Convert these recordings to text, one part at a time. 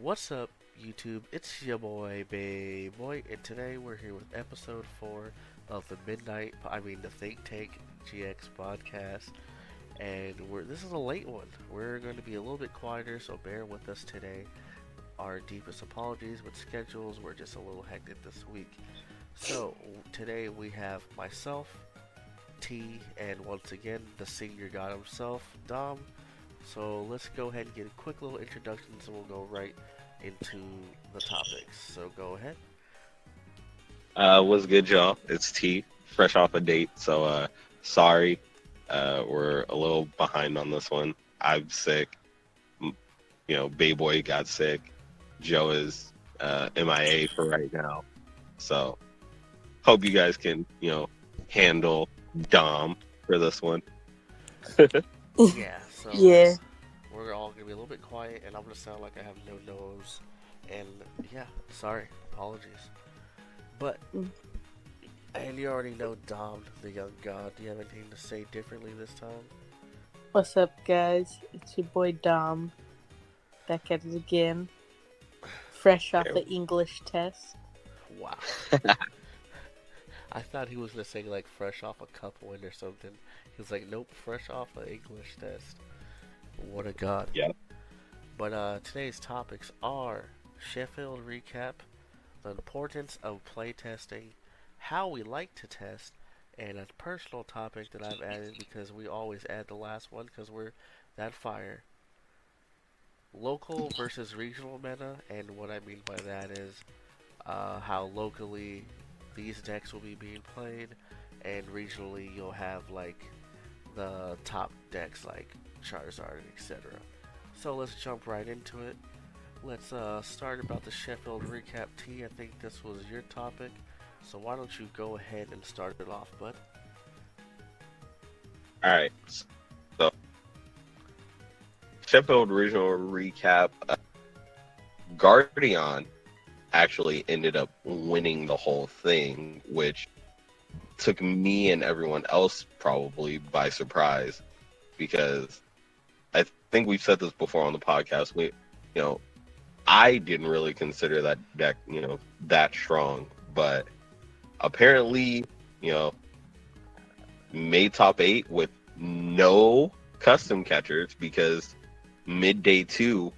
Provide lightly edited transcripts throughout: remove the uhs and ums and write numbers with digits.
What's up, YouTube? It's your boy, Babe Boy, and today we're here with episode 4 of the Think Tank GX podcast. And this is a late one. We're going to be a little bit quieter, so bear with us today. Our deepest apologies with schedules. We're just a little hectic this week. So, today we have myself, T, and once again, the senior god himself, Dom. So let's go ahead and get a quick little introduction, and we'll go right into the topics. So go ahead. What's good, y'all? It's T, fresh off a date, so sorry. We're a little behind on this one. I'm sick. Bayboy got sick. Joe is MIA for right now. So hope you guys can, handle Dom for this one. Yeah, so Yeah. we're all gonna be a little bit quiet, and I'm gonna sound like I have no nose. And yeah, sorry, apologies. But and you already know Dom, the young god. Do you have anything to say differently this time? What's up, guys? It's your boy Dom. Back at it again. Fresh off the English test. Wow. I thought he was gonna say like fresh off a cup win or something. He was like, nope, fresh off an English test. What a god. Yeah. But today's topics are Sheffield recap, the importance of playtesting, how we like to test, and a personal topic that I've added because we always add the last one because we're that fire. Local versus regional meta, and what I mean by that is how locally these decks will be being played, and regionally you'll have like the top decks like Charizard, etc. So let's jump right into it. Let's start about the Sheffield recap. T, I think this was your topic, so why don't you go ahead and start it off, bud? All right. So Sheffield Regional recap. Guardian actually ended up winning the whole thing, which took me and everyone else probably by surprise, because I think we've said this before on the podcast. I didn't really consider that deck, that strong, but apparently, made top 8 with no custom catchers because midday 2,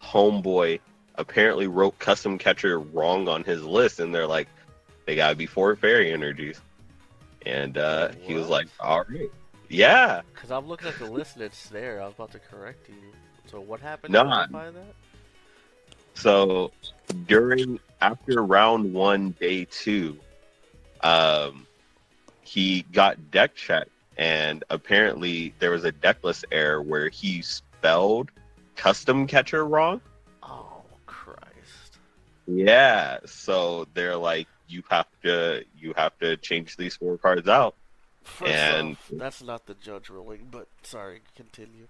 Homeboy apparently wrote custom catcher wrong on his list, and they're like, they gotta be 4 fairy energies. And he was like, all right. Yeah. Because I'm looking at the list and it's there. I was about to correct you. So what happened No. to verify that? So after round 1, day 2, he got deck checked, and apparently there was a decklist error where he spelled custom catcher wrong. Oh, Christ. Yeah, so they're like, you have to change these 4 cards out. First And off, that's not the judge ruling, but sorry, continue.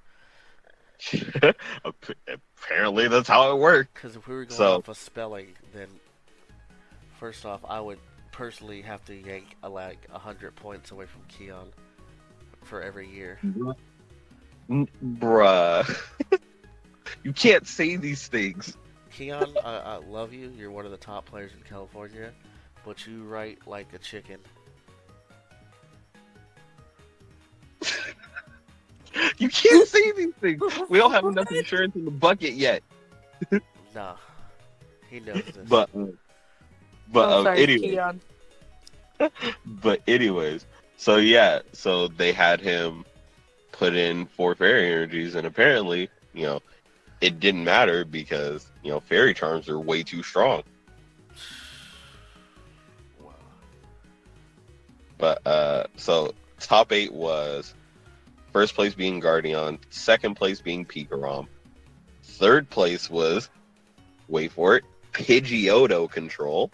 apparently that's how it worked. Because if we were going So, off of spelling, then first off, I would personally have to yank like 100 points away from Keon for every year. bruh, you can't say these things. Keon, I love you. You're one of the top players in California, but you write like a chicken. You can't say these things. We don't have enough insurance in the bucket yet. Nah, he knows this. But Sorry, anyway. Keon. But anyways, so yeah, so they had him put in 4 fairy energies, and apparently, it didn't matter because, fairy charms are way too strong. Wow. But so top 8 was first place being Guardian, second place being Pikarom, third place was, wait for it, Pidgeotto Control.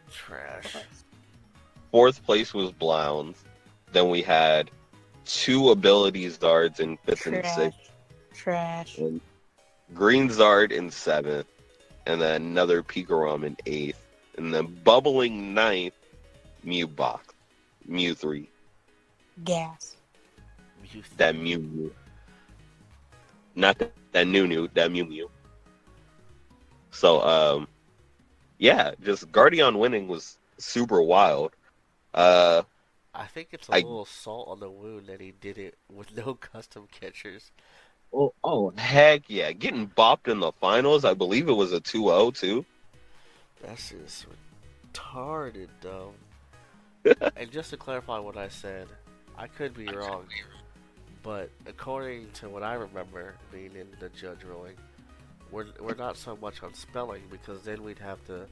Trash. Fourth place was Blounds. Then we had 2 abilities Zards in 5th and 6th. Trash. And Green Zard in 7th. And then another Pikarom in 8th. And then bubbling 9th, Mew Box. Mew 3. Gas. That Mew Mew. Not that New, that Mew Mew. So yeah, just Guardian winning was super wild. Uh, I think it's a I little salt on the wound that he did it with no custom catchers. oh heck yeah, getting bopped in the finals. I believe it was a 2-0 too. That's just retarded, though. And just to clarify what I said, I could be wrong, but according to what I remember being in the judge ruling, we're not so much on spelling because then we'd have to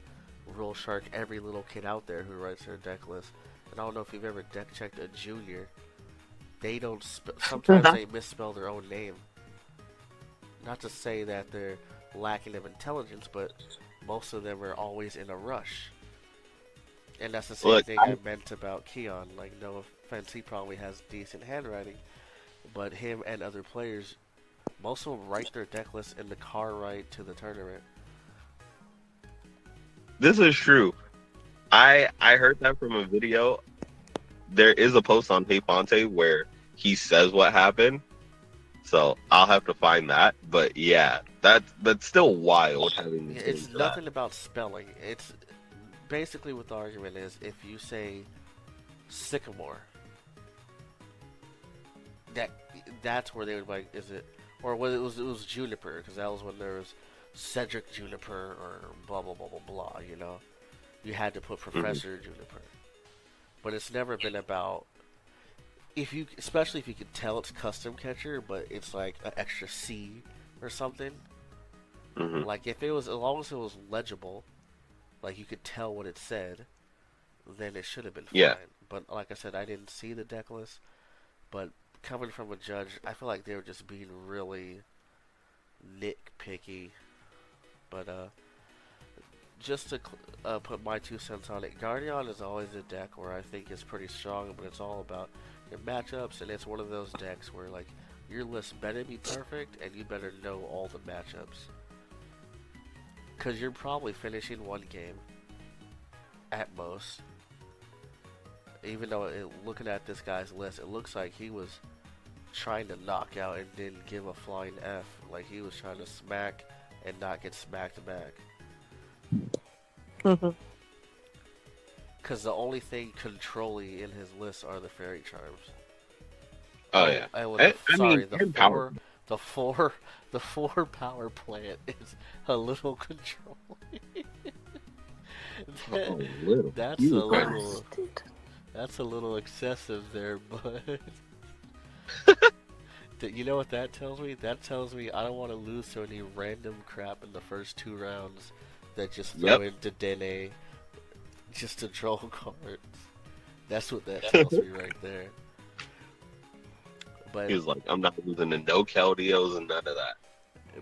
rule shark every little kid out there who writes their deck list. And I don't know if you've ever deck checked a junior. They don't. Sometimes they misspell their own name. Not to say that they're lacking of intelligence, but most of them are always in a rush. And that's the same Look, thing I meant about Keon. Like, no offense, he probably has decent handwriting, but him and other players, most of them write their deck list in the car ride to the tournament. this is true. I heard that from a video. There is a post on Hey Ponte where he says what happened. So I'll have to find that. But yeah, that's still wild having to It's change that. nothing about spelling. It's basically what the argument is. If you say sycamore, that that's where they would like. Is it or whether it was juniper because that was when there was Cedric Juniper or blah blah blah blah blah. You know, you had to put Mhm. Professor Juniper, but it's never been about if you, especially if you can tell it's custom catcher, but it's like an extra C or something. Mhm. Like if it was, as long as it was legible, like you could tell what it said, then it should have been Yeah. fine. But like I said, I didn't see the deck list. But coming from a judge, I feel like they were just being really nitpicky. But just to put my 2 cents on it, Guardian is always a deck where I think is pretty strong, but it's all about your matchups, and it's one of those decks where like your list better be perfect, and you better know all the matchups, because you're probably finishing one game at most. Even though looking at this guy's list, it looks like he was trying to knock out and didn't give a flying F. Like he was trying to smack and not get smacked back. Mhm. Because the only thing controlling in his list are the fairy charms. Oh Oh, yeah. and with I sorry, mean, and power. the four, the four power plant is a little controlling. Oh, little. that's a Huge. little, that's a little excessive there, but you know what that tells me? That tells me I don't want to lose to any random crap in the first 2 rounds that just throw Yep. into Dene just to troll cards. That's what that tells me right there. He But was like, I'm not losing to no Caldeos and none of that.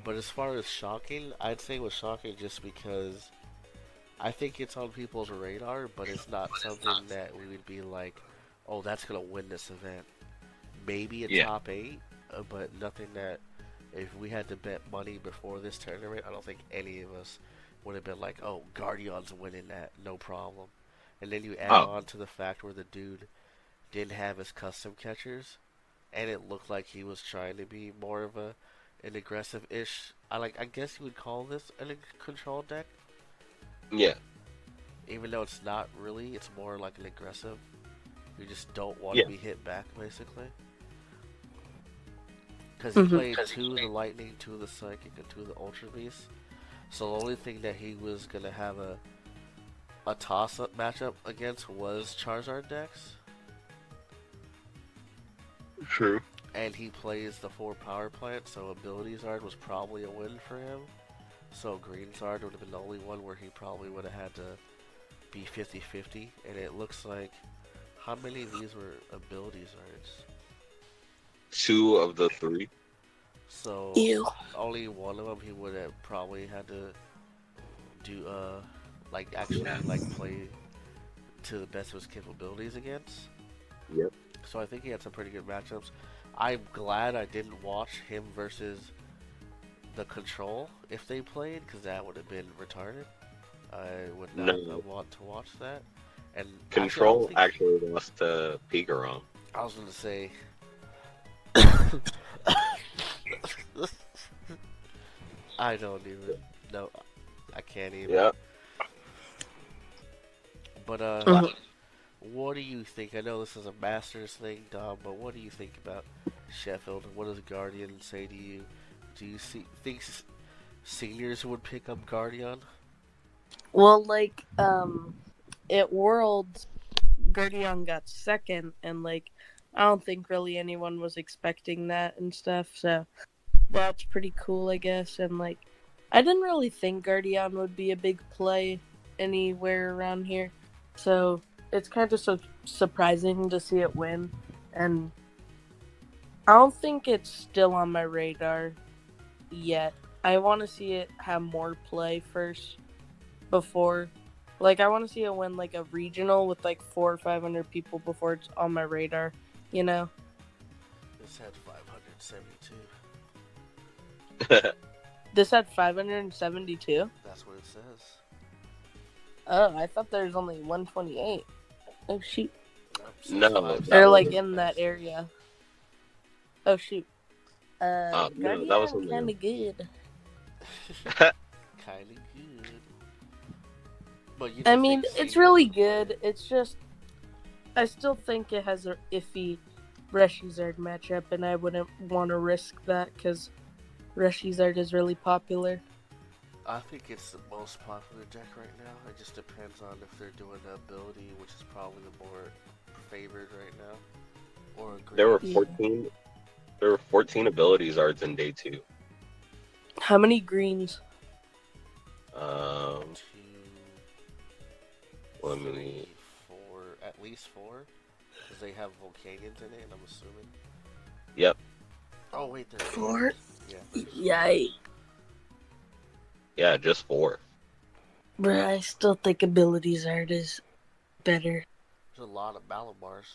as far as shocking, I'd say it was shocking just because I think it's on people's radar, but it's not something that we would be like, oh, that's gonna win this event. Maybe a Yeah. top 8, but nothing that if we had to bet money before this tournament, I don't think any of us would have been like, oh, Guardian's winning that, no problem. And then you add Oh, on to the fact where the dude didn't have his custom catchers, and it looked like he was trying to be more of an aggressive-ish. I guess you would call this a control deck, yeah. even though it's not really. It's more like an aggressive. You just don't want Yeah. to be hit back, basically. Because he Mhm. played 2 of the Lightning, 2 of the Psychic, and 2 of the Ultra Beast. So the only thing that he was gonna have a toss-up matchup against was Charizard decks, True. and he plays the 4 power plant, so Ability Zard was probably a win for him. So Green Zard would have been the only one where he probably would have had to be 50-50, and it looks like how many of these were Ability Zards? 2 of the 3. So Ew. only one of them he would have probably had to do like actually like play to the best of his capabilities against. Yep. So I think he had some pretty good matchups. I'm glad I didn't watch him versus the Control if they played, because that would have been retarded. I would not No. want to watch that. And Control actually, actually lost to Pikarom. I was going to say. I don't even know. I can't even. Yeah. But Mhm. what do you think? I know this is a Masters thing, Dom, but what do you think about Sheffield? What does Guardian say to you? Do you think seniors would pick up Guardian? Well, like, at Worlds, Guardian got second, and like, I don't think really anyone was expecting that and stuff. So that's pretty cool, I guess. And like, I didn't really think Guardian would be a big play anywhere around here, so it's kind of surprising to see it win. And I don't think it's still on my radar yet. I want to see it have more play first before. Like, I want to see it win like a regional with like 400 or 500 people before it's on my radar. You know? This had 572. This had 572. That's what it says. Oh, I thought there was only 128. Oh shoot! No, Five, They're that like was in that area. Oh shoot! no, that was Guardian kind something of good. else. Kind of good. But you I don't mean, think it's seniors really would play good. it? It's just I still think it has a iffy Reshizard matchup, and I wouldn't want to risk that because Reshizard is really popular. I think it's the most popular deck right now. It just depends on if they're doing the ability, which is probably the more favored right now, or There were greens. Yeah. 14. There were 14 abilities arts in day 2. How many greens? Um, Two, let three, me. four, at least four, because they have Volcanions in it. I'm assuming. Yep. Oh wait, there's 4? Yeah. There's Yikes. Yeah, just 4. But I still think Abilities Art is better. a lot of Malabars.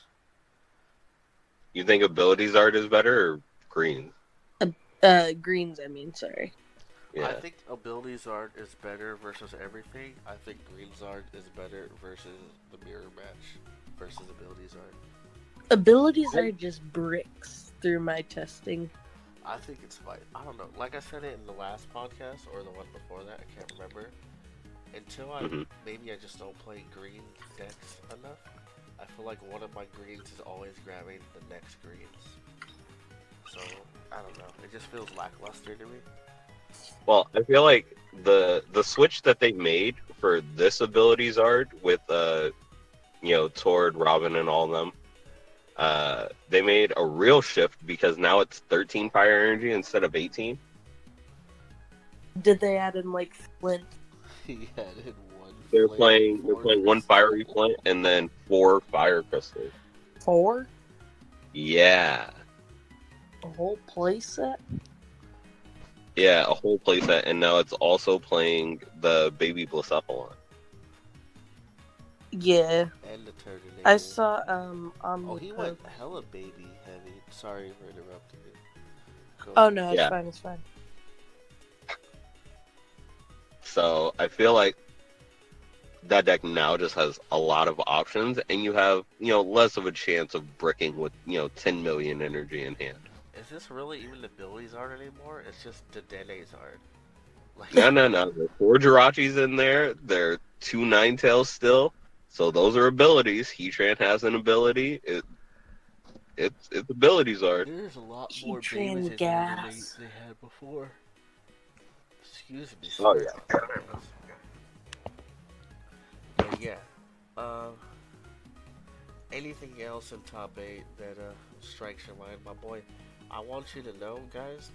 You think abilities art is better or green? Greens, I mean, sorry. I Yeah. think Abilities Art is better versus everything. I think Greens Art is better versus the mirror match versus Abilities Art. Abilities Art just bricks through my testing. I think it's fine. I don't know. Like I said it in the last podcast or the one before that, I can't remember. Until Mhm. maybe I just don't play green decks enough. I feel like one of my greens is always grabbing the next greens. So, I don't know. It just feels lackluster to me. Well, I feel like the switch that they made for this abilities art with Tord, Robin, and all of them, they made a real shift because now it's 13 fire energy instead of 18. Did they add in like Flint? He added one They're flint, playing they're four playing one crystal. fiery flint and then 4 fire crystals. 4? Yeah. A whole playset? Yeah, a whole playset, and now it's also playing the baby Blacephalon. Yeah. And the Turtonator. I saw on Oh, the he went hella baby heavy. Sorry for interrupting you. Go Oh ahead. no, it's Yeah. fine, it's fine. So I feel like that deck now just has a lot of options, and you have less of a chance of bricking with 10 million energy in hand. Is this really even the Billy's art anymore? It's just the Dene's art. Like, No, no, no. There are 4 Jirachis in there. There are 2 Ninetales still. So those are abilities. Heatran has an ability. It's abilities art. there's a lot more Heatran babies in here than gas. they had before. Excuse me, Oh sorry yeah. about that, guys. But yeah, uh, anything else in top 8 that strikes your mind, my boy? I want you to know, guys,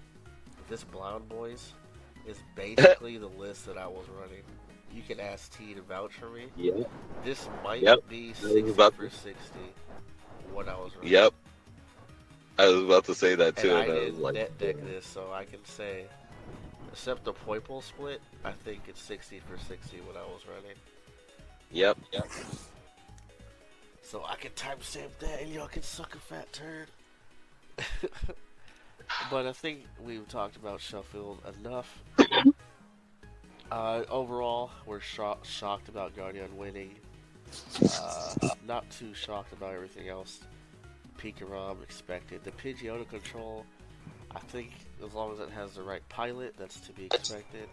this Blound Boys is basically the list that I was running. You can ask T to vouch for me. Yep. This might Yep. be I was 60 about for to. 60 what I was running. Yep. I was about to say that And too, I and I was didn't like, net deck this, so I can say, except the Poiple split, I think it's 60 for 60 what I was running. yep. So I can timestamp that and y'all can suck a fat turd. But I think we've talked about Sheffield enough. Overall, we're shocked about Guardian winning. Not too shocked about everything else. Pikarom expected. The Pidgeotto control, I think as long as it has the right pilot, that's to be expected.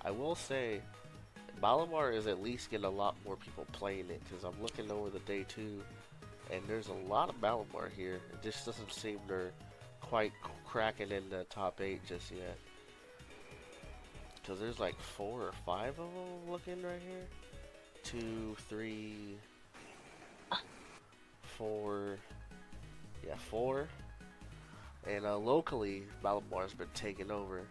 I will say, Malamar is at least getting a lot more people playing it because I'm looking over the day two, and there's a lot of Malamar here. It just doesn't seem they're quite cracking in the top eight just yet. Because there's like 4 or 5 of them looking right here. 2, 3, 4. Yeah, 4. And locally, Malabar's been taking over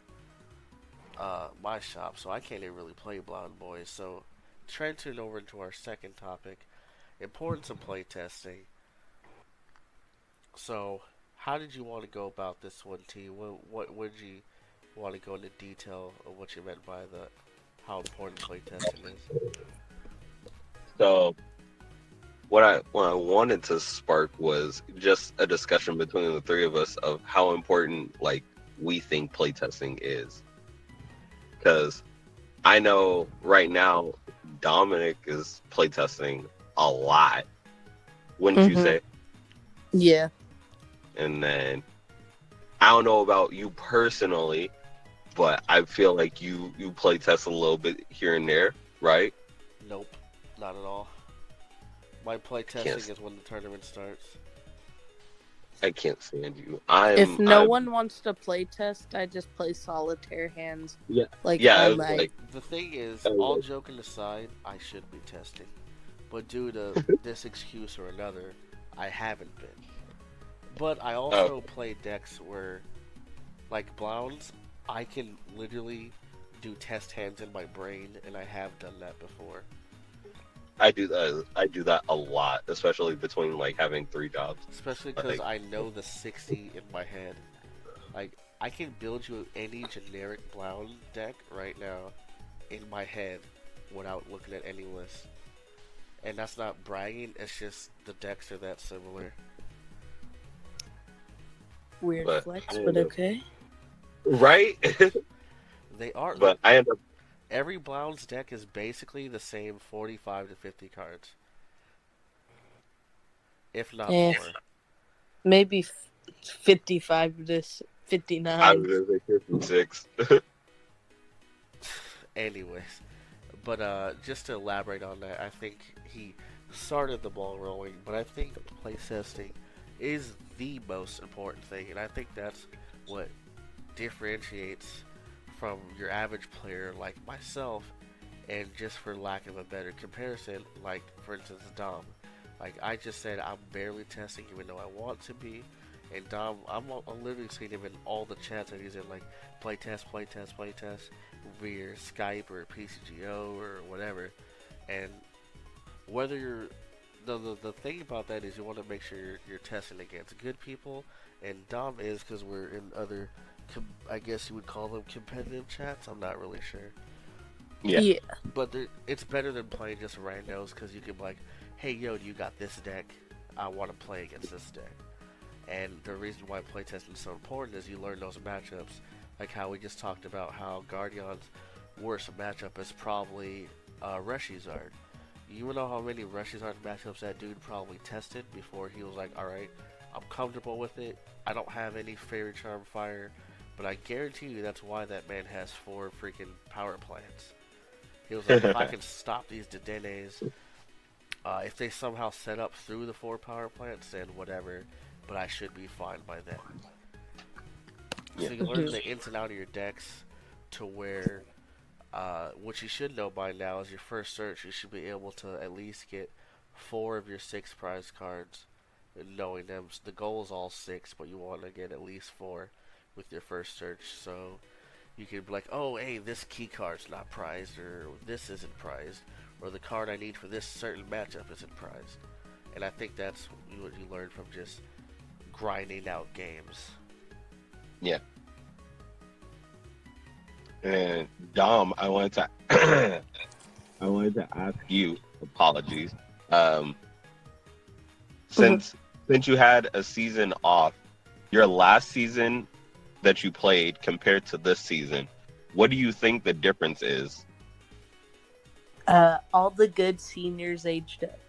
my shop, so I can't even really play Blind Boys. So, transferring over into our second topic, importance of playtesting. So, how did you want to go about this one, T? What would you want to go into detail of what you meant by the how important playtesting is? So what I wanted to spark was just a discussion between the three of us of how important like we think playtesting is. Because I know right now Dominic is playtesting a lot, wouldn't you Mm-hmm. say? Yeah. And then I don't know about you personally, but I feel like you play test a little bit here and there, right? Nope, not at all. My Can't playtesting is when the tournament starts. I can't stand you. If no I'm one wants to play test, I just play solitaire hands yeah like yeah. all I was night. The thing is, I all was joking aside, I should be testing. But due to this excuse or another, I haven't been. But I oh, also play decks where, like Blounds, I can literally do test hands in my brain, and I have done that before. I do that. I do that a lot, especially between like having 3 jobs. Especially because Like I know the 60 in my head. Like, I can build you any generic Blound deck right now in my head without looking at any list. And that's not bragging, it's just the decks are that similar. Weird but flex, I but end up okay. right. They are. But I end up Every Blounds deck is basically the same 45 to 50 cards, if not Eh, more. maybe 55 to I 59. was gonna say 56. Anyways, but just to elaborate on that, I think he started the ball rolling, but I think playtesting is the most important thing, and I think that's what differentiates from your average player like myself, and just for lack of a better comparison, like for instance Dom. Like I just said, I'm barely testing even though I want to be, and Dom, I'm literally seeing him in all the chats that he's in, like play test, via Skype or PCGO or whatever, and whether you're the thing about that is you want to make sure you're testing against good people, and Dom is because we're in other, I guess you would call them competitive chats. I'm not really sure, Yeah. Yeah. but it's better than playing just randos because you can be like, hey yo, you got this deck, I want to play against this deck. And the reason why playtesting is so important is you learn those matchups, like how we just talked about how Guardian's worst matchup is probably Reshizard. You know how many Reshizard matchups that dude probably tested before he was like, alright, I'm comfortable with it. I don't have any Fairy Charm Fire, but I guarantee you that's why that man has 4 freaking power plants. He was like, if I can stop these Dedenes, if they somehow set up through the 4 power plants, then whatever, but I should be fine by then. Yeah. So you learn the ins and out of your decks to where what you should know by now is your first search. You should be able to at least get 4 of your 6 prize cards, knowing them. The goal is all 6, but you want to get at least 4 with your first search. So you could be like, oh, hey, this key card's not prized, or this isn't prized, or the card I need for this certain matchup isn't prized. And I think that's what you learn from just grinding out games. Yeah. And Dom, I wanted to I wanted to ask you, apologies. Um Mhm. since you had a season off, your last season that you played compared to this season, what do you think the difference is? All the good seniors aged up.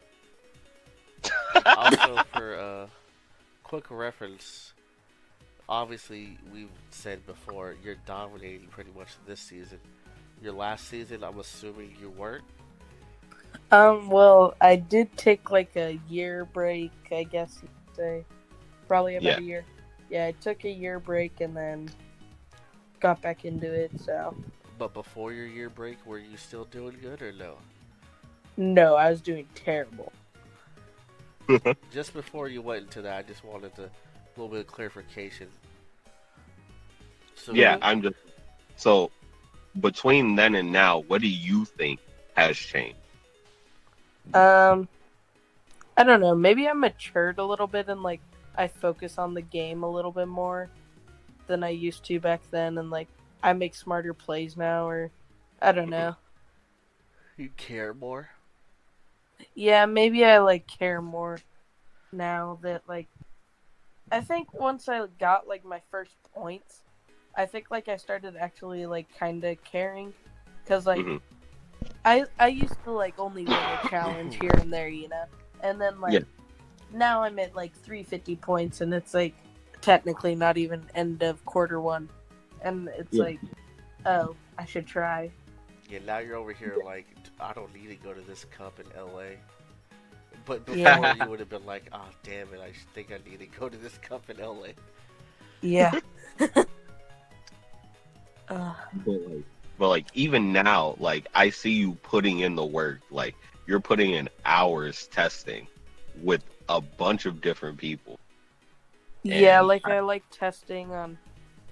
Also, for quick reference, obviously we've said before you're dominating pretty much this season. Your last season, I'm assuming you weren't. Well, I did take like a year break, I guess you'd say. Probably about Yeah. a year. Yeah, I took a year break and then got back into it, so. But before your year break, were you still doing good or no? No, I was doing terrible. Just before you went into that, I just wanted a little bit of clarification. So Yeah, Mhm. I'm just so between then and now, what do you think has changed? Um, I don't know. Maybe I matured a little bit and like I focus on the game a little bit more than I used to back then, and like I make smarter plays now, or I don't Mhm. know. you care more. Yeah, maybe I like care more now that like I think once I got like my first points, I think like I started actually like kind of caring, cuz like Mhm. I used to like only win a challenge here and there, and then Yeah. like now I'm at like 350 points, and it's like technically not even end of quarter one, and it's Yeah. like, oh, I should try. Yeah, now you're over here like, I don't need to go to this cup in LA. But Yeah, before you would have been like, oh damn it, I think I need to go to this cup in LA. yeah. uh, But like even now, like I see you putting in the work. Like you're putting in hours testing with a bunch of different people. yeah, And like I like testing on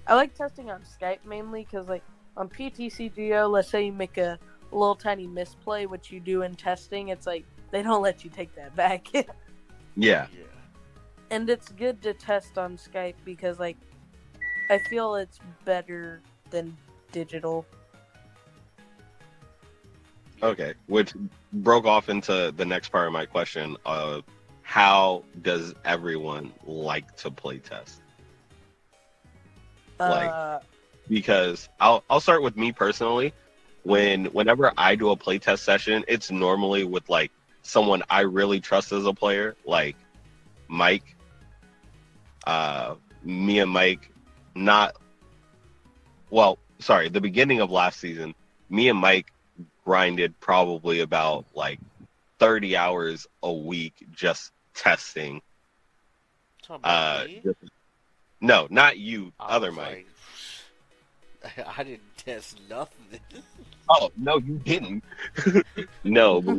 Skype mainly because like on PTCGO, let's say you make a little tiny misplay, which you do in testing, it's like they don't let you take that back. yeah, Yeah. And it's good to test on Skype because like I feel it's better than digital. Yeah. okay. Which broke off into the next part of my question of how does everyone like to play test? Like Uh, because I'll start with me personally. Whenever I do a playtest session, it's normally with like someone I really trust as a player, like Mike. Me and Mike, not well, sorry, the beginning of last season, me and Mike grinded probably about like 30 hours a week just testing. Talking about me? Just, no, not you, I other was Mike. like, I didn't test nothing. Oh no, you didn't. No, but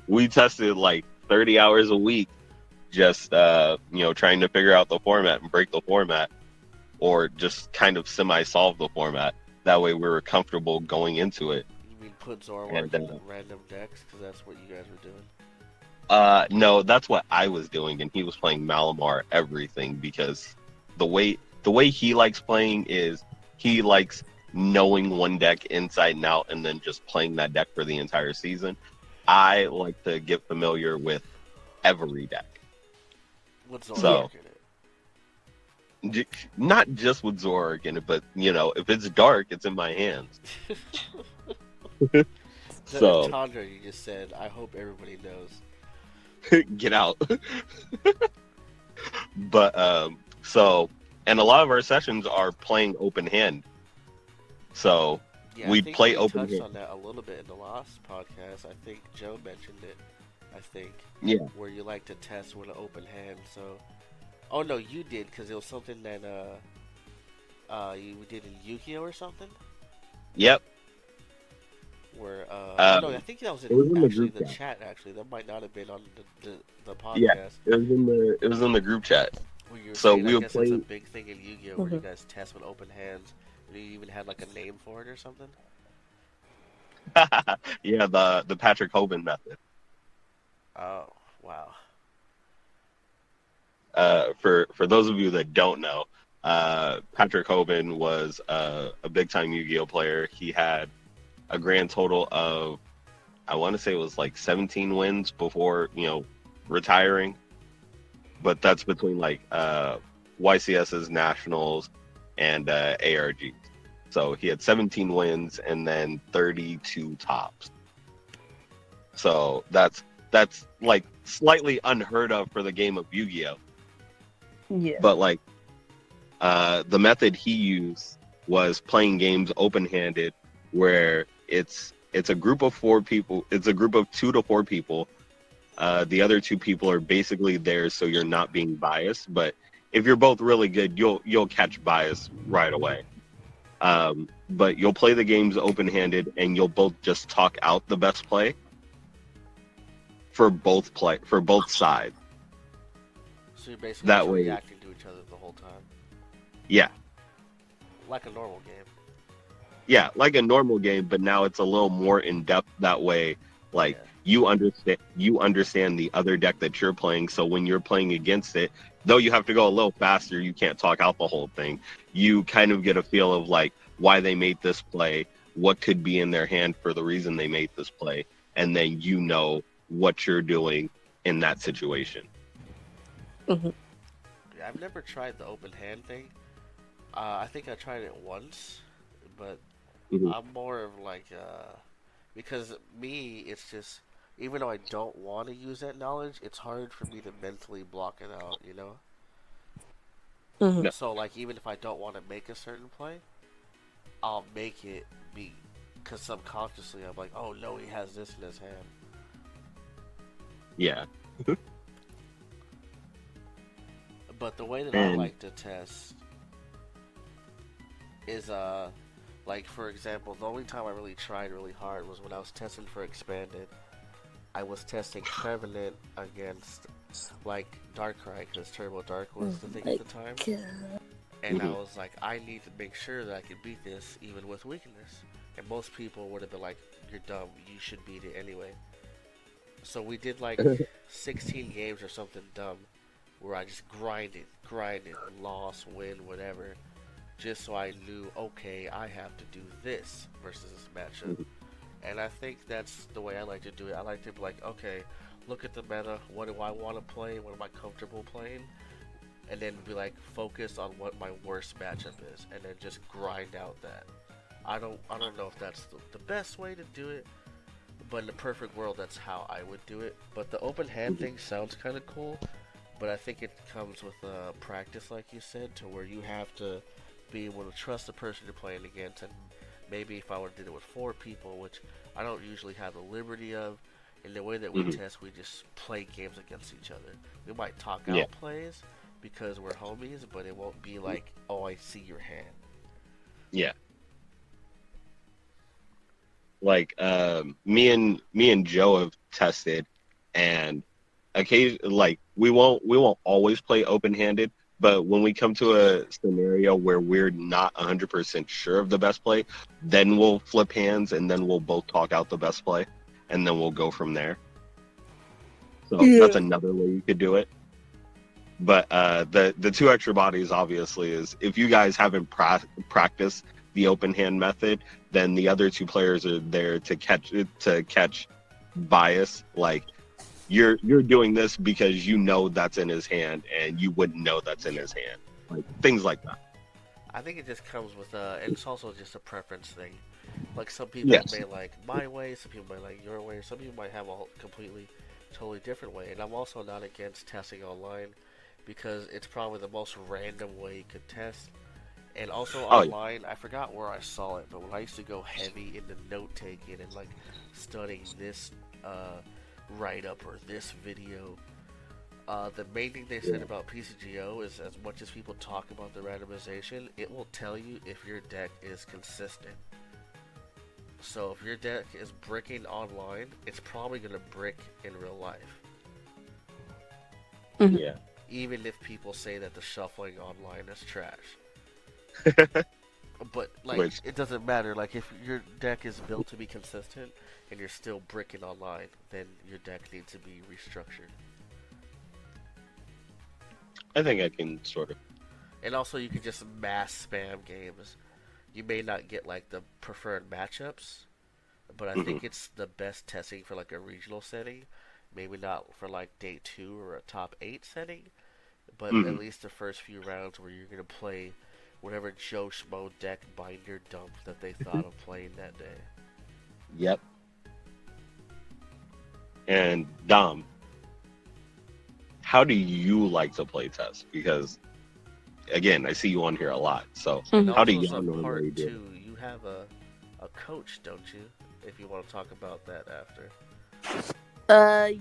we tested like 30 hours a week just trying to figure out the format and break the format or just kind of semi solve the format. That way we were comfortable going into it. You mean put Zorwark And in random decks? Because that's what you guys were doing. no, that's what I was doing, and he was playing Malamar everything because the way he likes playing is he likes knowing one deck inside and out and then just playing that deck for the entire season. I like to get familiar with every deck. With yeah, So Zorwark in it. not just with Zorg in it, but if it's dark, it's in my hands. The So entendre you just said, I hope everybody knows. get out. But and a lot of our sessions are playing open hand. So Yeah, I we think play we open touched hand. on that a little bit in the last podcast. I think Joe mentioned it. I think Yeah. where you like to test with an open hand. So, oh no, you did because it was something that you did in Yu-Gi-Oh or something. Yep. Where oh no, I Um, think that was it in was in the actually group the chat. chat. Actually, that might not have been on the Yeah, podcast. it was in the group chat. Where you were So saying, I we would guess it's a play. big thing in Yu-Gi-Oh where you Mhm. guys test with open hands. And you even had like a name for it or something. Yeah, the Patrick Hoban method. Oh wow. For those of you that don't know, Patrick Hoban was a big time Yu-Gi-Oh player. He had a grand total of, I want to say it was like 17 wins before retiring. But that's between like YCS's nationals and ARGs. So he had 17 wins and then 32 tops. So that's like slightly unheard of for the game of Yu-Gi-Oh. yeah, But like the method he used was playing games open-handed where it's a group of 4 people. It's a group of 2 to 4 people. The other 2 people are basically there so you're not being biased. But if you're both really good, you'll catch bias right away. But you'll play the games open-handed, and you'll both just talk out the best play for both sides. So you're basically That just way, reacting to each other the whole time, yeah, like a normal game. yeah, like a normal game, but now it's a little more in depth that way. Like Yeah. you understand the other deck that you're playing, so when you're playing against it, though you have to go a little faster, you can't talk out the whole thing. You kind of get a feel of like why they made this play, what could be in their hand for the reason they made this play, and then you know what you're doing in that situation. Mhm. Yeah, I've never tried the open hand thing. I think I tried it once, but Mhm. I'm more of like because me, it's just even though I don't want to use that knowledge, it's hard for me to mentally block it out. You know. Mhm. No, So like even if I don't want to make a certain play, I'll make it be because subconsciously I'm like, oh no, he has this in his hand. yeah, But the way that I and like to test is like for example, the only time I really tried really hard was when I was testing for expanded. I was testing Prevalent against like Darkrai because Turbo Dark was the thing at Like, the time, God. and I mhm. was like, I need to make sure that I can beat this even with weakness. And most people would have been like, "You're dumb. You should beat it anyway." So we did like 16 games or something dumb, where I just grinded, lost, win, whatever, just so I knew, okay, I have to do this versus this matchup. And I think that's the way I like to do it. I like to be like, okay, look at the meta. What do I want to play? What am I comfortable playing? And then be like, focus on what my worst matchup is, and then just grind out that. I don't know if that's the best way to do it, but in the perfect world, that's how I would do it. But the open hand thing sounds kind of cool, but I think it comes with practice, like you said, to where you have to be able to trust the person you're playing against. And maybe if I would have did it with 4 people, which I don't usually have the liberty of, in the way that we Mhm. test, we just play games against each other. We might talk Yeah, out plays because we're homies, but it won't be like, oh, I see your hand. yeah. Like me and Joe have tested, and occasion like we won't always play open handed, but when we come to a scenario where we're not 100% sure of the best play, then we'll flip hands and then we'll both talk out the best play, and then we'll go from there. So that's Yeah. another way you could do it. But the 2 extra bodies obviously is if you guys haven't practiced the open hand method, then the other 2 players are there to catch bias. Like you're doing this because you know that's in his hand, and you wouldn't know that's in Yeah. his hand. Like things like that. I think it just comes with, and it's also just a preference thing. Like some people Yes. may like my way, some people may like your way, some people might have a completely, totally different way. And I'm also not against testing online because it's probably the most random way you could test. And also Oh yeah. online, I forgot where I saw it, but when I used to go heavy into note taking and like studying this write up or this video, the main thing they said Yeah. about PCGO is as much as people talk about the randomization, it will tell you if your deck is consistent. So if your deck is bricking online, it's probably going to brick in real life. Mhm. Yeah. Even if people say that the shuffling online is trash. But, like, Which it doesn't matter. Like, if your deck is built to be consistent and you're still bricking online, then your deck needs to be restructured. I think I can sort of. And also, you can just mass spam games. You may not get, like, the preferred matchups, but I Hmm. think it's the best testing for, like, a regional setting. Maybe not for, like, day 2 or a top 8 setting, but at Hmm. least the first few rounds where you're going to play whatever Joe Schmo deck binder dump that they thought of playing that day. Yep. And Dom, how do you like to play test? Because again, I see you on here a lot. So And Mhm. how do also, as y'all a part normally do it? two, you have a coach, don't you? If you want to talk about that after.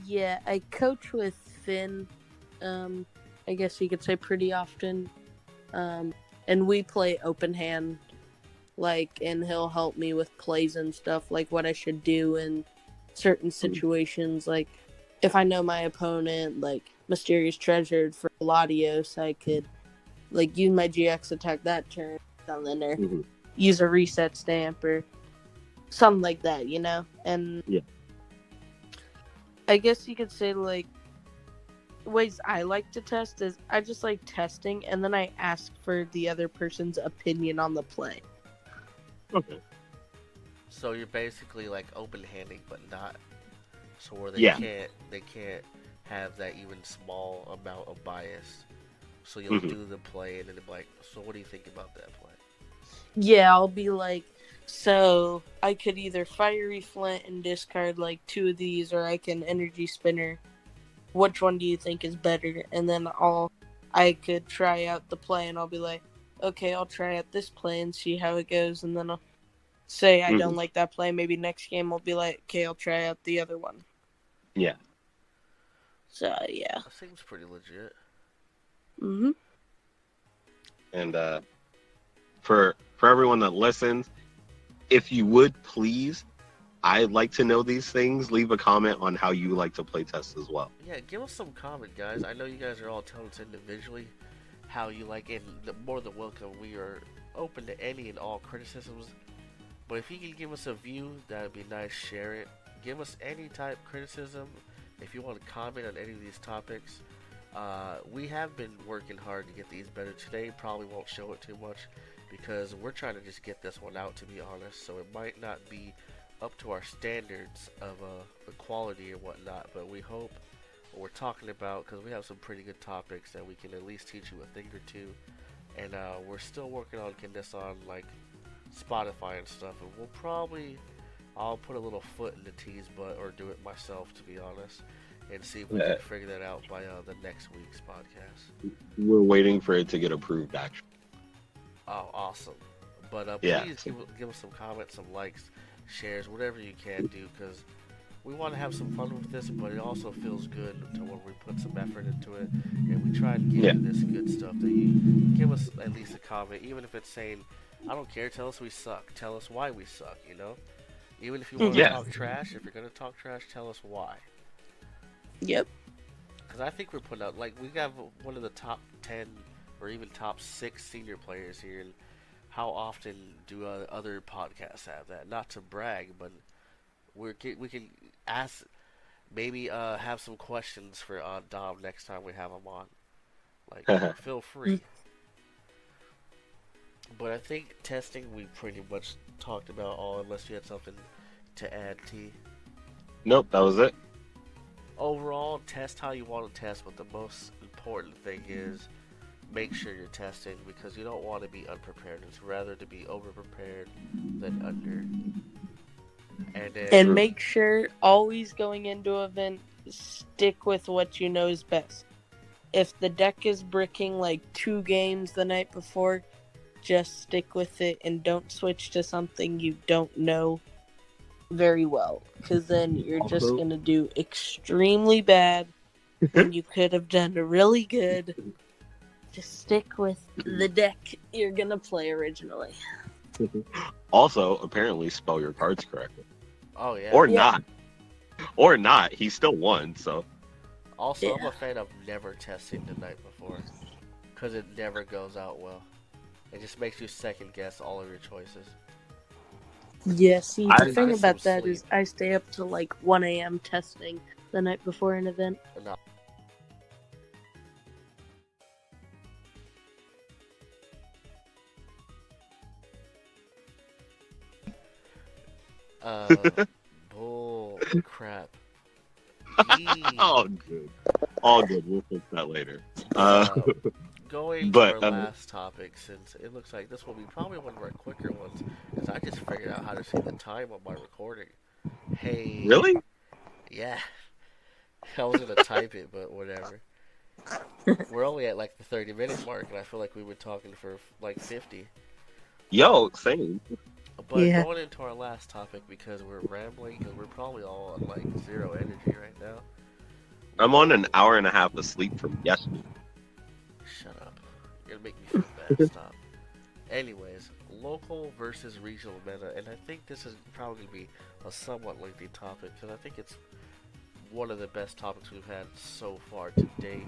Yeah, I coach with Finn. Um, I guess you could say pretty often. And we play open hand, and he'll help me with plays and stuff, like what I should do in certain situations. Like, if I know my opponent, like Mysterious Treasure for Latios, I could use my GX attack that turn, something, or use a reset stamp or something like that, And Yeah. I guess you could say ways I like to test is I just like testing, and then I ask for the other person's opinion on the play. Okay. So you're basically like open-handing, but not so where Yeah. they can't have that even small amount of bias. So you'll do the play, and then they'll be like, so what do you think about that play? Yeah, I'll be like, so I could either Fiery Flint and discard like 2 of these, or I can Energy Spinner. Which one do you think is better? And then I could try out the play, and I'll be like, okay, I'll try out this play and see how it goes, and then I'll say I don't like that play. Maybe next game I'll be like, okay, I'll try out the other one. Yeah. So yeah. That seems pretty legit. Mhm. And for everyone that listens, if you would please, I'd like to know these things. Leave a comment on how you like to play test as well. Yeah, give us some comment, guys. I know you guys are all telling us individually how you like it. More than welcome. We are open to any and all criticisms. But if you can give us a view, that would be nice. Share it. Give us any type of criticism. If you want to comment on any of these topics, we have been working hard to get these better. Today probably won't show it too much because we're trying to just get this one out, to be honest. So it might not be up to our standards of the quality or whatnot, but we hope what we're talking about, because we have some pretty good topics that we can at least teach you a thing or two. And we're still working on getting this on like Spotify and stuff, and I'll put a little foot in the T's butt, or do it myself, to be honest, and see if we can figure that out by the next week's podcast. We're waiting for it to get approved, actually. Oh, awesome. But Yeah. please give us some comments, some likes, shares, whatever you can do, because we want to have some fun with this, but it also feels good to when we put some effort into it, and we try and give you this good stuff, that you give us at least a comment, even if it's saying, I don't care, tell us we suck, tell us why we suck, Even if you want to talk trash, if you're going to talk trash, tell us why. Yep. Because I think we're putting out, we have one of the top 10 or even top 6 senior players here, and how often do other podcasts have that? Not to brag, but we can ask, maybe have some questions for Dom next time we have him on. Feel free. But I think testing, we pretty much talked about all, unless you had something to add, T. Nope, that was it. Overall, test how you want to test, but the most important thing is make sure you're testing, because you don't want to be unprepared. It's rather to be over-prepared than under. And make sure, always going into an event, stick with what you know is best. If the deck is bricking 2 games the night before, just stick with it and don't switch to something you don't know very well, because then you're just going to do extremely bad when you could have done really good. Just stick with the deck you're going to play originally. Also, apparently spell your cards correctly. Oh, yeah. Or not. Or not. He still won, so. Also, I'm a fan of never testing the night before, because it never goes out well. It just makes you second guess all of your choices. Yeah, see, the thing about that is I stay up till 1 a.m. testing the night before an event. No. Bull crap. All good. All good. We'll fix that later. Going to our last topic, since it looks like this will be probably one of our quicker ones, because I just figured out how to see the time on my recording. Hey. Really? Yeah. I was going to type it, but whatever. We're only at the 30-minute mark, and I feel like we were talking for 50. Yo, same. But Yeah. going into our last topic, because we're rambling, because we're probably all on like zero energy right now. I'm on an Local. hour and a half of sleep from yesterday. Shut up. You're gonna make me feel bad. Stop. Anyways, local versus regional meta, and I think this is probably gonna be a somewhat lengthy topic, because I think it's one of the best topics we've had so far to date.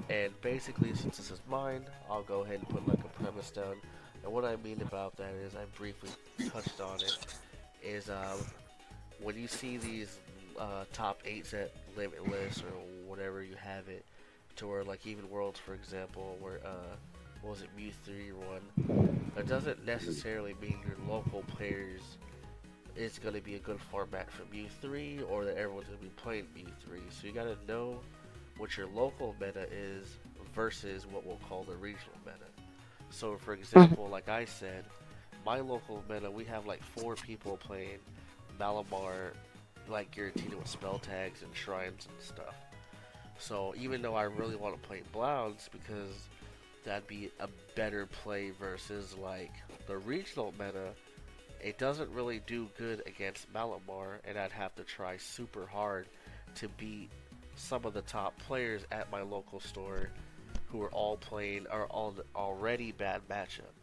And basically, since this is mine, I'll go ahead and put like a premise down. And what I mean about that is, I briefly touched on it, is when you see these top 8 set limitless or whatever you have it, to where like even worlds, for example, where what was it, Mew 3 one, that doesn't necessarily mean your local players is going to be a good format for Mew 3 or that everyone's going to be playing Mew 3. So you got to know what your local meta is versus what we'll call the regional meta. So for example, like I said, my local meta, we have like 4 people playing Malamar, like guaranteed with spell tags and shrines and stuff. So even though I really want to play Blounds because that'd be a better play versus like the regional meta, it doesn't really do good against Malamar, and I'd have to try super hard to beat some of the top players at my local store who are all playing are all already bad matchup.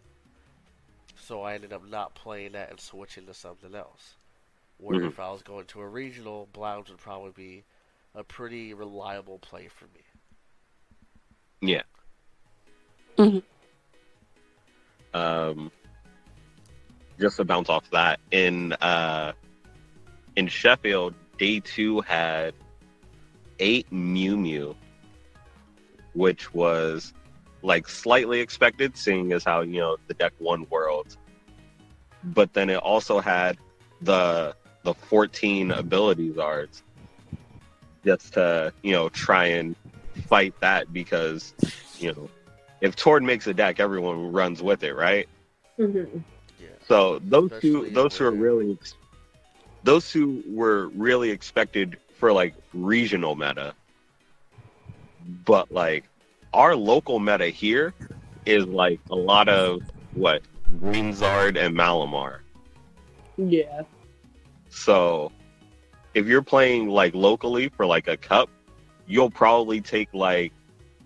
So I ended up not playing that and switching to something else. Where Hmm. if I was going to a regional, Blounds would probably be a pretty reliable play for me. Yeah. Mhm. Um, just to bounce off that, in Sheffield, day 2 had 8 Mew Mew, which was like slightly expected, seeing as how the deck won Worlds. But then it also had the 14 ability zards, just to try and fight that, because if Tord makes a deck, everyone runs with it, right? Mhm. Yeah, So especially where those two were really expected for like regional meta, but like our local meta here is like a lot of what, Greenzard and Malamar. Yeah. So if you're playing like locally for like a cup, you'll probably take like,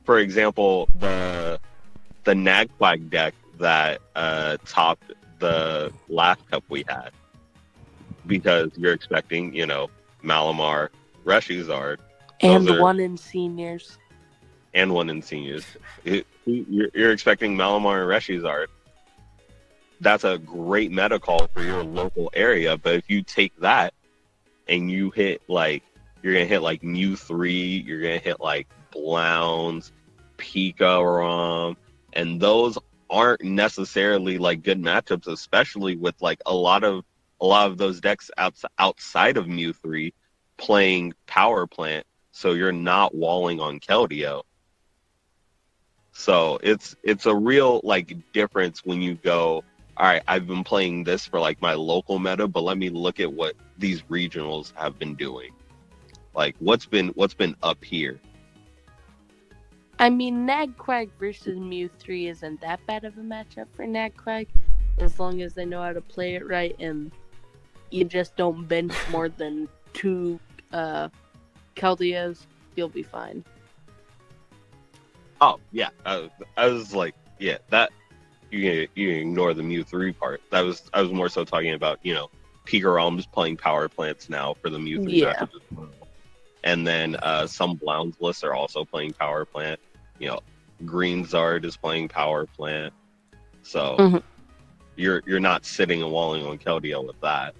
for example, the Nagquag deck that topped the last cup we had, because you're expecting, Malamar, Reshizard, those And are, one in seniors. and one in seniors. You're expecting Malamar and Reshizard. That's a great meta call for your local area, but if you take that and you hit like, you're gonna hit like Mew 3, you're gonna hit like Blounds, Pika Rom, and those aren't necessarily like good matchups, especially with like a lot of those decks outside of Mew 3 playing Power Plant, so you're not walling on Keldeo. So it's a real like difference when you go, all right, I've been playing this for like my local meta, but let me look at what these regionals have been doing. Like what's been up here. I mean, Nagquag versus Mew 3 isn't that bad of a matchup for Nagquag, as long as they know how to play it right and you just don't bench more than 2 Keldeos, you'll be fine. Oh yeah, I was like, yeah, that you can ignore the Mew 3 part. I was more so talking about Pika Realms playing Power Plants now for the Mew 3 Yeah. matchup as well. And then some Blounds lists are also playing Power Plant. You know, Green Zard is playing Power Plant. So Mhm. you're not sitting and walling on Keldeo with that.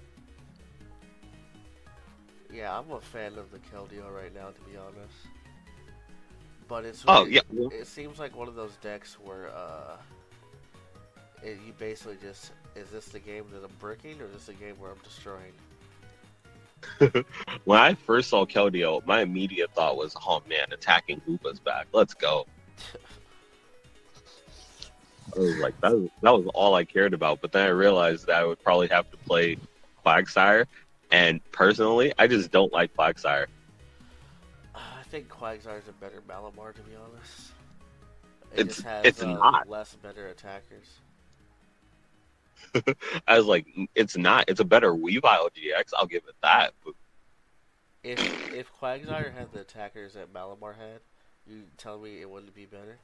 yeah, I'm a fan of the Keldeo right now, to be honest. But Oh yeah, well, it seems like one of those decks where you basically just, is this the game that I'm bricking or is this the game where I'm destroying? when I first saw Keldeo, my immediate thought was, oh man, attacking Hoopa's back. Let's go. I was like, that was all I cared about. But then I realized that I would probably have to play Quagsire, and personally, I just don't like Quagsire. I think Quagsire is a better Malamar, to be honest. It just It's has it's not. less better attackers. I was like, it's not. It's a better Weavile GX. I'll give it that. But, If Quagsire had the attackers that Malamar had, you tell me it wouldn't be better?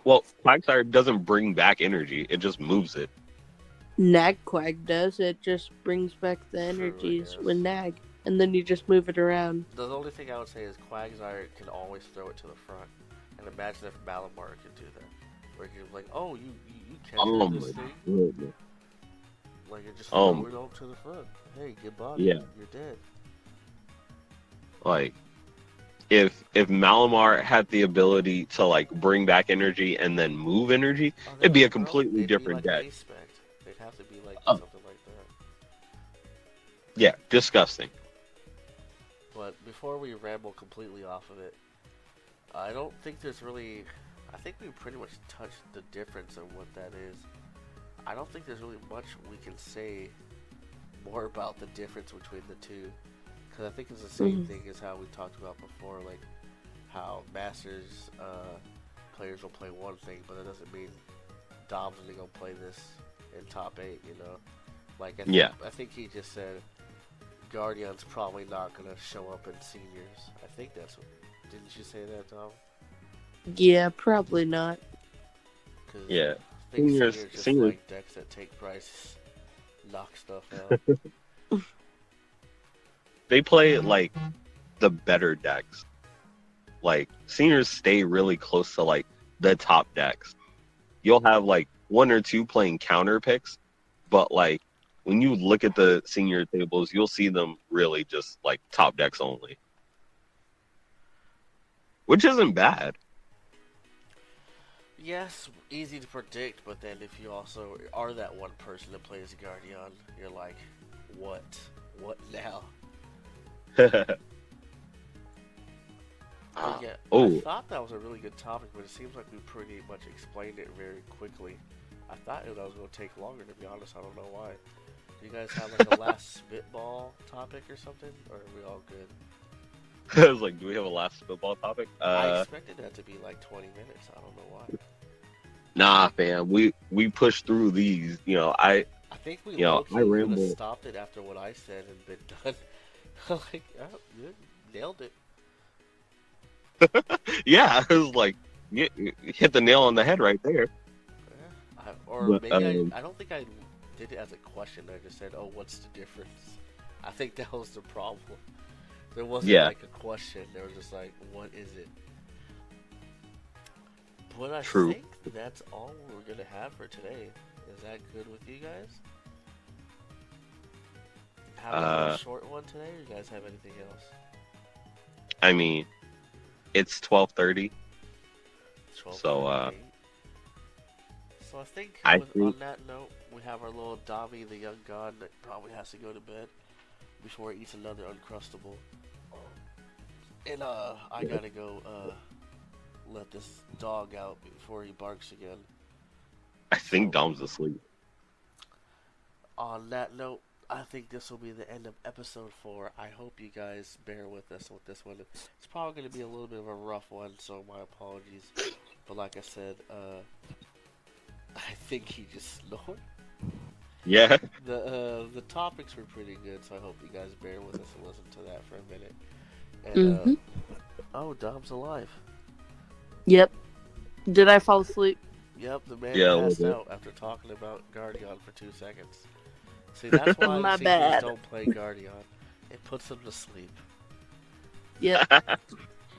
well, Quagsire doesn't bring back energy. It just moves it. Nagquag does. It just brings back the True, I energies guess. with Nag, and then you just move it around. The only thing I would say is Quagsire can always throw it to the front. And imagine if Malamar could do that. Where he was like, oh, you can't Oh do my this thing? goodness. Like, it just Um, throw it up to the front. Hey, goodbye. yeah. You're dead. Like, if Malamar had the ability to like bring back energy and then move energy, Oh, they it'd be a wouldn't grow. completely They'd be different like deck. A-spec. They'd have to be like Oh, something like that. yeah, disgusting. But before we ramble completely off of it, I don't think there's really... I think we pretty much touched the difference of what that is. I don't think there's really much we can say more about the difference between the two. Because I think it's the same thing as how we talked about before, like how Masters players will play one thing, but that doesn't mean Dom's only gonna play this in top 8, you know? Like, Yeah. I think he just said Guardian's probably not gonna show up in seniors. I think that's what... Didn't you say that, Dom? Yeah, probably not. Cause Yeah. I think Seniors- seniors just seniors- like decks that take prices, knock stuff out. They play like the better decks. Like seniors stay really close to like the top decks. You'll have like one or two playing counter picks, but like when you look at the senior tables, you'll see them really just like top decks only, which isn't bad. Yes, easy to predict, but then if you also are that one person that plays Guardian, you're like, what? What now? But yeah, I Oh, thought that was a really good topic, but it seems like we pretty much explained it very quickly. I thought that was going to take longer, to be honest. I don't know why. Do you guys have like a last spitball topic or something, or are we all good? I was like, do we have a last football topic? I expected that to be like 20 minutes. I don't know why. Nah, fam. We pushed through these. I think we I low-key could have ramble. stopped it after what I said and been done. Like, oh, you nailed it. Yeah, I was like, you hit the nail on the head right there. Yeah. Or But, maybe I don't think I did it as a question. I just said, oh, what's the difference? I think that was the problem. There wasn't Yeah. like a question. They were just like, what is it? But I True. think that's all we're going to have for today. Is that good with you guys? Have a short one today, or you guys have anything else? I mean, it's 12:30. 12, So, 38. So I think, I on think- that note, we have our little Davi, the young god, that probably has to go to bed before he eats another Uncrustable. And I gotta go let this dog out before he barks again. I think So- Dom's asleep. On that note, I think this will be the end of episode 4. I hope you guys bear with us with this one. It's probably going to be a little bit of a rough one, so my apologies. But like I said, I think he just snored. Yeah. The topics were pretty good, so I hope you guys bear with us and listen to that for a minute. And oh, Dom's alive. Yep. Did I fall asleep? Yep, the man Yeah, a little passed bit. out after talking about Guardian for 2 seconds. See, that's why My seniors bad. don't play Guardian. It puts them to sleep. Yep.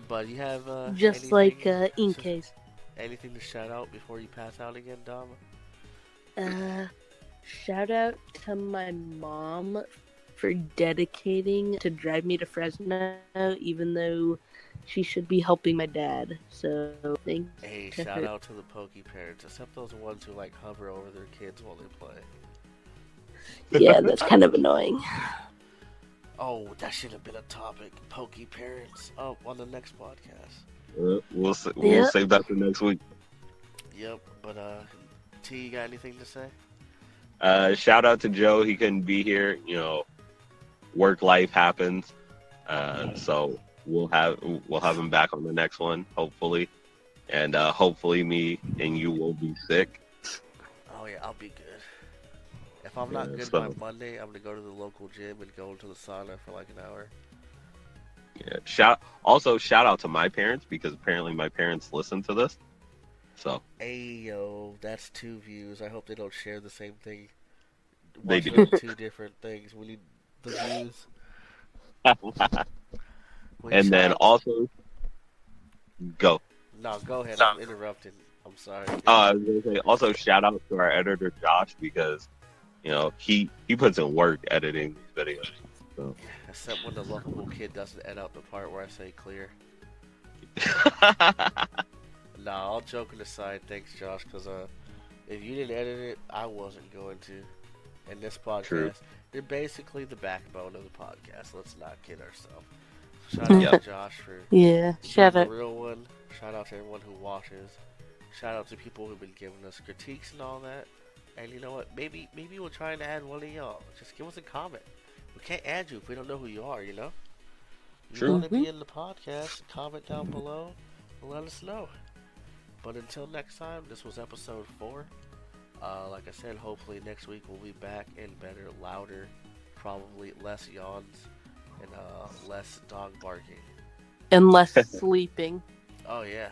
But you have Just anything, like Inkcase. anything to shout out before you pass out again, Dom? Shout out to my mom for dedicating to drive me to Fresno, even though she should be helping my dad. So thanks. Hey, to shout her. out to the Poke parents, except those ones who like hover over their kids while they play. Yeah, that's kind of annoying. Oh, that should have been a topic. Poke parents. Oh, on the next podcast. We'll Yeah. save that for next week. Yep, but T, you got anything to say? Shout out to Joe. He couldn't be here. Work life happens. So we'll have him back on the next one, hopefully. And hopefully me and you will be sick. Oh yeah, I'll be good. good. If I'm not Yeah, good by so Monday, I'm gonna go to the local gym and go into the sauna for like an hour. yeah, shout out to my parents because apparently my parents listen to this. So Ayo, that's 2 views. I hope they don't share the same thing. they Watching do. on 2 different things. We need the views. Wait, And shout then out to. also go. No, go ahead. I'm interrupting. I'm sorry. I was gonna say also shout out to our editor Josh because he puts in work editing these videos. So Except when the lovable kid doesn't edit out the part where I say clear. Nah, all joking aside, thanks, Josh, because if you didn't edit it, I wasn't going to. And this True. podcast, you're basically the backbone of the podcast. Let's not kid ourselves. Shout out to Yep. Josh for Yeah, being shut the it. real one. Shout out to everyone who watches. Shout out to people who've been giving us critiques and all that. And you know what? Maybe we'll try and add one of y'all. Just give us a comment. We can't add you if we don't know who you are. You know. You True. want to be in the podcast? Comment down below and let us know. But until next time, this was episode 4. Like I said, hopefully next week we'll be back and better, louder, probably less yawns and less dog barking. And less sleeping. Oh yeah,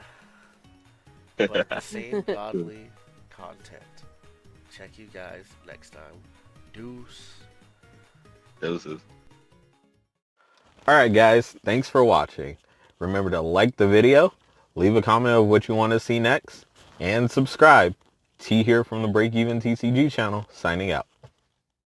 but the same godly content. Check you guys next time. Deuce. Doses. Alright guys, thanks for watching. Remember to like the video, leave a comment of what you want to see next, and subscribe. T here from the Break Even TCG channel, signing out.